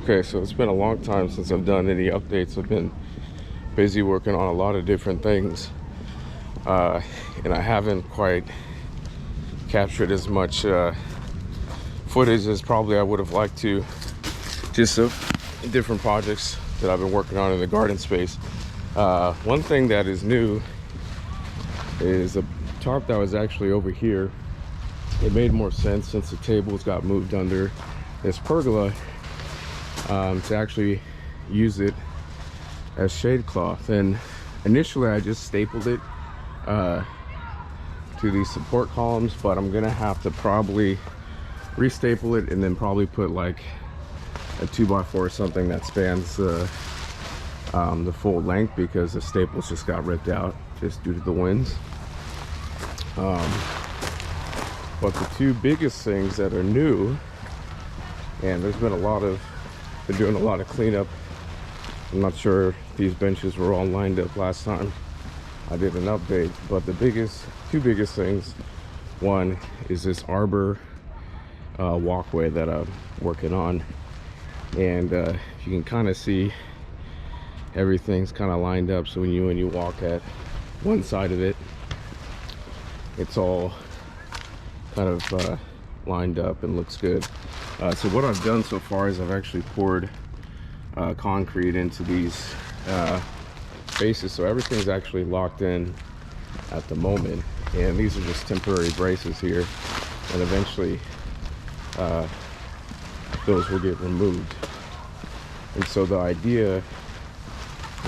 Okay, so it's been a long time since I've done any updates. I've been busy working on a lot of different things, and I haven't quite captured as much footage as probably I would have liked to, just of different projects that I've been working on in the garden space. One thing that is new is a tarp that was actually over here. It made more sense since the tables got moved under this pergola, to actually use it as shade cloth. And initially I just stapled it to these support columns, but I'm gonna have to probably restaple it and then probably put like a 2x4 or something that spans the full length, because the staples just got ripped out just due to the winds. But the two biggest things that are new, and there's been doing a lot of cleanup. I'm not sure if these benches were all lined up last time I did an update, but the two biggest things, one is this Arbor walkway that I'm working on, and you can kind of see everything's kind of lined up. So when you walk at one side of it, it's all kind of lined up and looks good. So what I've done so far is I've actually poured concrete into these bases, so everything's actually locked in at the moment, and these are just temporary braces here, and eventually those will get removed. And so the idea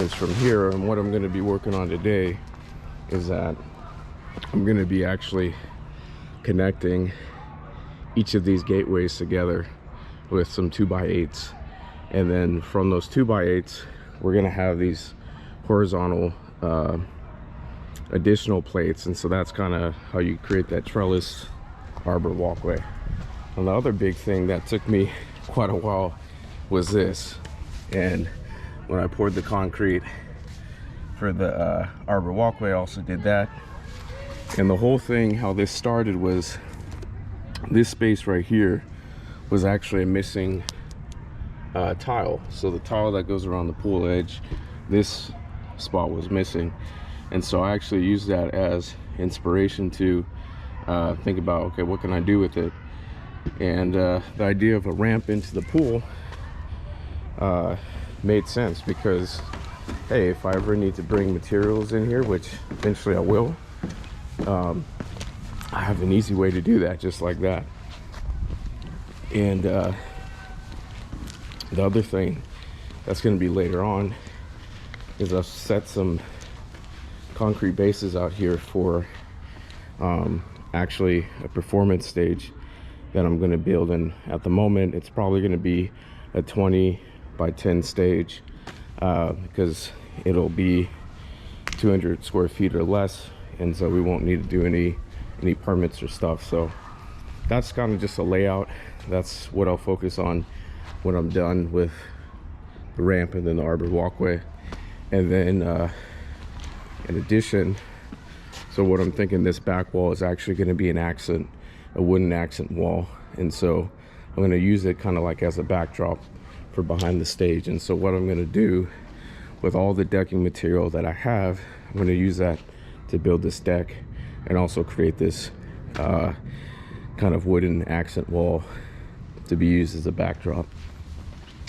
is from here, and what I'm going to be working on today is that I'm going to be actually connecting each of these gateways together with some 2x8s, and then from those 2x8s we're going to have these horizontal additional plates, and so that's kind of how you create that trellis arbor walkway. And the other big thing that took me quite a while was this, and when I poured the concrete for the arbor walkway, I also did that. And the whole thing, how this started, was this space right here was actually a missing tile. So the tile that goes around the pool edge, this spot was missing, and so I actually used that as inspiration to think about, okay, what can I do with it? And the idea of a ramp into the pool made sense, because hey, if I ever need to bring materials in here, which eventually I will, I have an easy way to do that, just like that. And the other thing that's going to be later on is I've set some concrete bases out here for actually a performance stage that I'm going to build. And at the moment it's probably going to be a 20 by 10 stage, because it'll be 200 square feet or less, and so we won't need to do any permits or stuff. So that's kind of just a layout. That's what I'll focus on when I'm done with the ramp and then the arbor walkway. And then in addition, so what I'm thinking, this back wall is actually going to be a wooden accent wall, and so I'm going to use it kind of like as a backdrop for behind the stage. And so what I'm going to do with all the decking material that I have, I'm going to use that to build this deck and also create this kind of wooden accent wall to be used as a backdrop.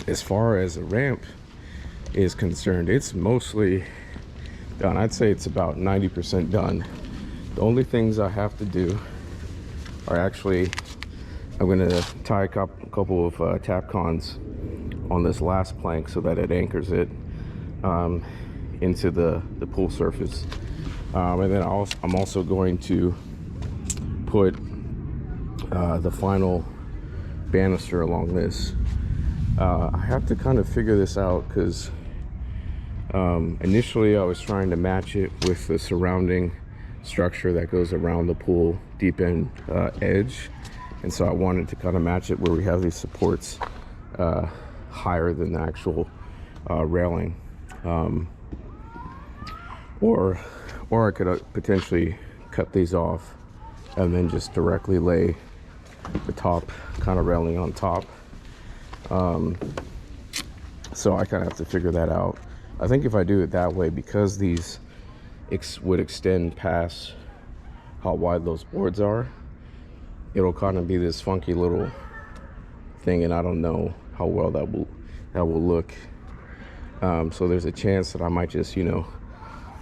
As far as the ramp is concerned, it's mostly done. I'd say it's about 90% done. The only things I have to do are actually, I'm going to tie a couple of tap cons on this last plank so that it anchors it into the pool surface. And then I'm also going to put the final banister along this. I have to kind of figure this out, because initially I was trying to match it with the surrounding structure that goes around the pool deep end edge, and so I wanted to kind of match it where we have these supports higher than the actual railing, or I could potentially cut these off and then just directly lay the top kind of railing on top. So I kind of have to figure that out. I think if I do it that way, because these would extend past how wide those boards are, it'll kind of be this funky little thing, and I don't know how well that will look. So there's a chance that I might just, you know,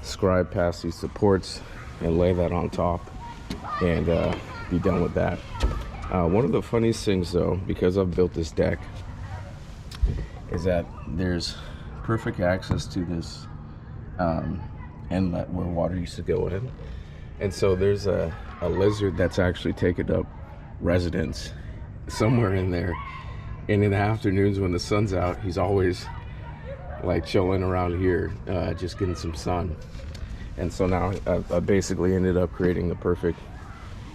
scribe past these supports and lay that on top and be done with that. One of the funniest things though, because I've built this deck, is that there's perfect access to this inlet where water used to go in. And so there's a lizard that's actually taken up residence somewhere in there. And in the afternoons when the sun's out, he's always like chilling around here, just getting some sun. And so now I basically ended up creating the perfect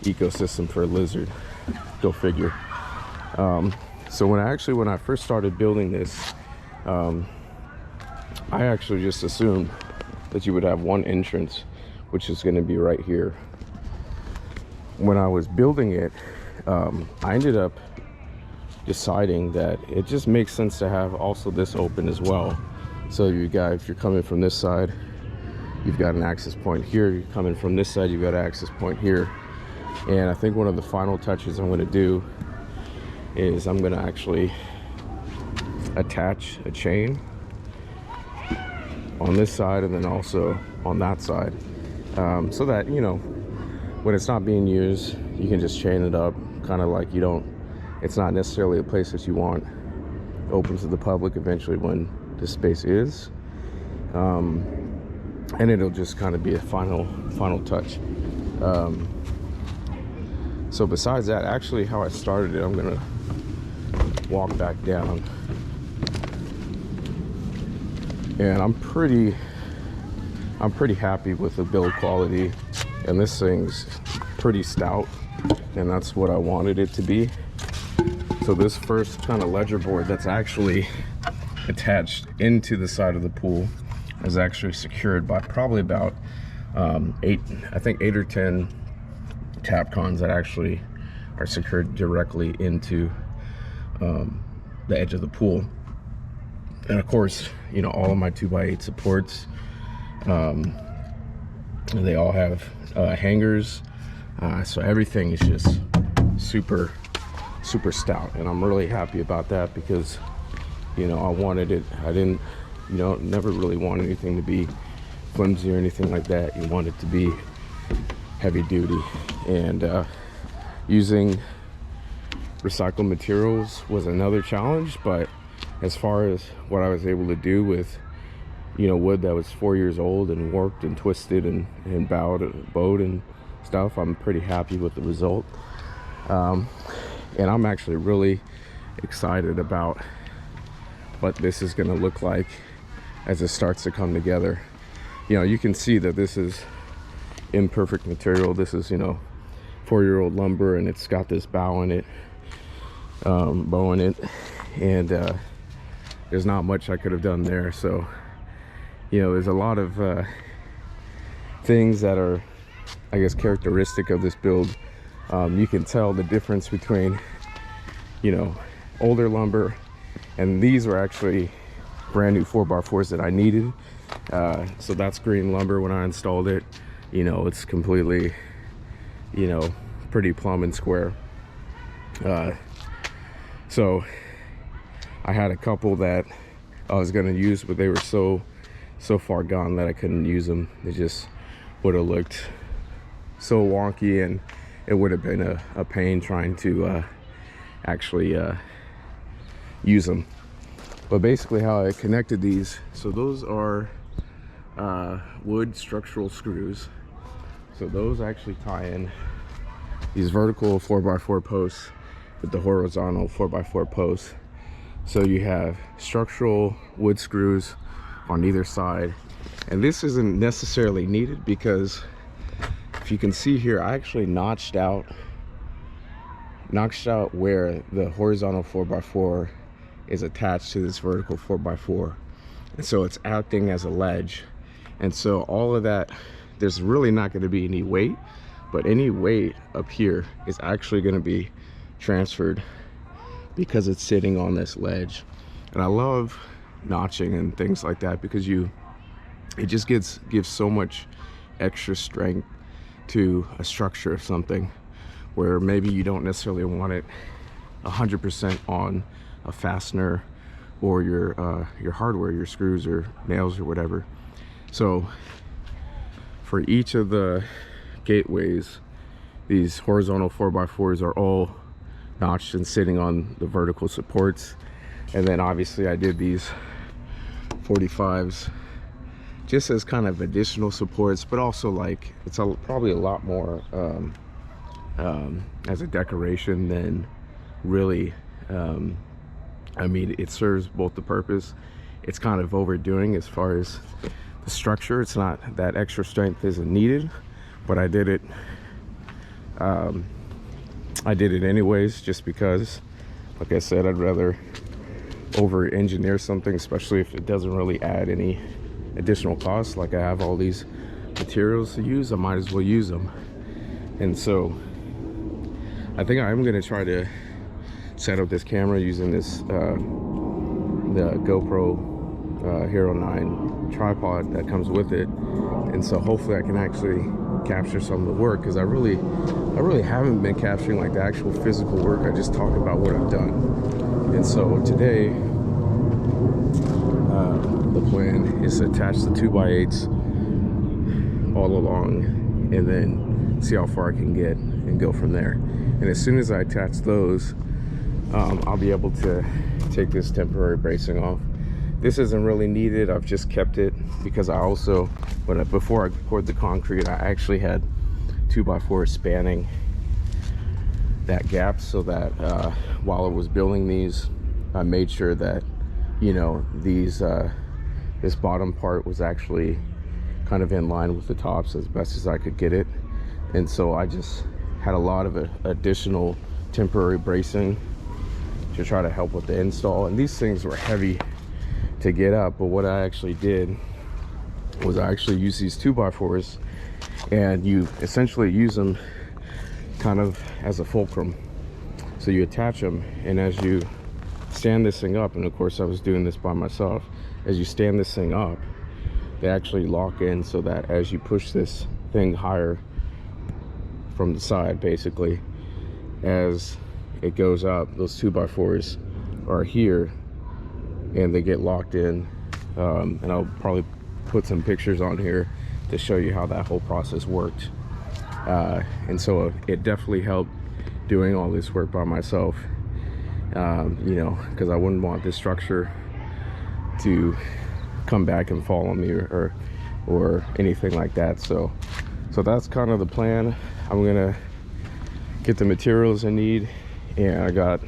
ecosystem for a lizard. Go figure. So when I first started building this, I actually just assumed that you would have one entrance, which is going to be right here. When I was building it, I ended up deciding that it just makes sense to have also this open as well. So you got, if you're coming from this side, you've got an access point here. You're coming from this side, you've got an access point here. And I think one of the final touches I'm going to do is I'm going to actually attach a chain on this side and then also on that side, so that, you know, when it's not being used, you can just chain it up, kind of like it's not necessarily a place that you want open to the public eventually when this space is, and it'll just kind of be a final touch. So besides that, actually how I started it, I'm gonna walk back down, and I'm pretty happy with the build quality, and this thing's pretty stout, and that's what I wanted it to be. So this first kind of ledger board that's actually attached into the side of the pool is actually secured by probably about 8 or 10 Tapcons that actually are secured directly into the edge of the pool. And of course, you know, all of my 2x8 supports, they all have hangers, so everything is just super stout, and I'm really happy about that because, you know, I wanted it. I didn't, you know, never really want anything to be flimsy or anything like that. You want it to be heavy duty, and using recycled materials was another challenge. But as far as what I was able to do with, you know, wood that was 4 years old and warped and twisted and bowed and stuff, I'm pretty happy with the result. And I'm actually really excited about what this is going to look like as it starts to come together. You know, you can see that this is imperfect material. This is, you know, 4-year-old lumber, and it's got this bow in it, and there's not much I could have done there. So, you know, there's a lot of things that are, I guess, characteristic of this build. You can tell the difference between, you know, older lumber, and these were actually brand new 4x4s that I needed. So that's green lumber. When I installed it, you know, it's completely, you know, pretty plumb and square. So I had a couple that I was going to use, but they were so far gone that I couldn't use them. It just would have looked so wonky, and it would have been a pain trying to actually use them. But basically how I connected these, so those are wood structural screws. So those actually tie in these vertical 4x4 posts with the horizontal 4x4 posts. So you have structural wood screws on either side, and this isn't necessarily needed because if you can see here, I actually notched out where the horizontal 4x4 is attached to this vertical 4x4, and so it's acting as a ledge. And so all of that, there's really not going to be any weight, but any weight up here is actually going to be transferred because it's sitting on this ledge. And I love notching and things like that, because it just gives so much extra strength to a structure of something where maybe you don't necessarily want it 100% on a fastener or your hardware, your screws or nails or whatever. So for each of the gateways, these horizontal 4x4s are all notched and sitting on the vertical supports. And then obviously I did these 45s just as kind of additional supports, but also like it's probably a lot more as a decoration than really I mean, it serves both the purpose. It's kind of overdoing as far as the structure. It's not that extra strength isn't needed, but I did it anyways, just because, like I said, I'd rather over engineer something, especially if it doesn't really add any additional costs. Like I have all these materials to use, I might as well use them. And so I think I'm gonna try to set up this camera using this the GoPro Hero 9 tripod that comes with it, and so hopefully I can actually capture some of the work, because I really haven't been capturing like the actual physical work. I just talk about what I've done. And so today the plan is to attach the 2x8s all along and then see how far I can get and go from there. And as soon as I attach those, I'll be able to take this temporary bracing off. This isn't really needed. I've just kept it because I also, before I poured the concrete, I actually had 2x4 spanning that gap, so that while I was building these, I made sure that, you know, these this bottom part was actually kind of in line with the tops as best as I could get it. And so I just had a lot of additional temporary bracing to try to help with the install. And these things were heavy to get up, but what I actually did was I actually used these 2x4s, and you essentially use them kind of as a fulcrum. So you attach them, and as you stand this thing up, and of course I was doing this by myself, as you stand this thing up, they actually lock in, so that as you push this thing higher from the side, basically, as it goes up, those 2x4s are here and they get locked in. And I'll probably put some pictures on here to show you how that whole process worked. And so it definitely helped doing all this work by myself, you know, because I wouldn't want this structure to come back and fall on me or anything like that. So that's kind of the plan. I'm gonna get the materials I need, and I got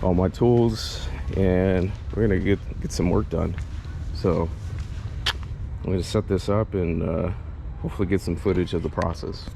all my tools, and we're gonna get some work done. So I'm gonna set this up and hopefully get some footage of the process.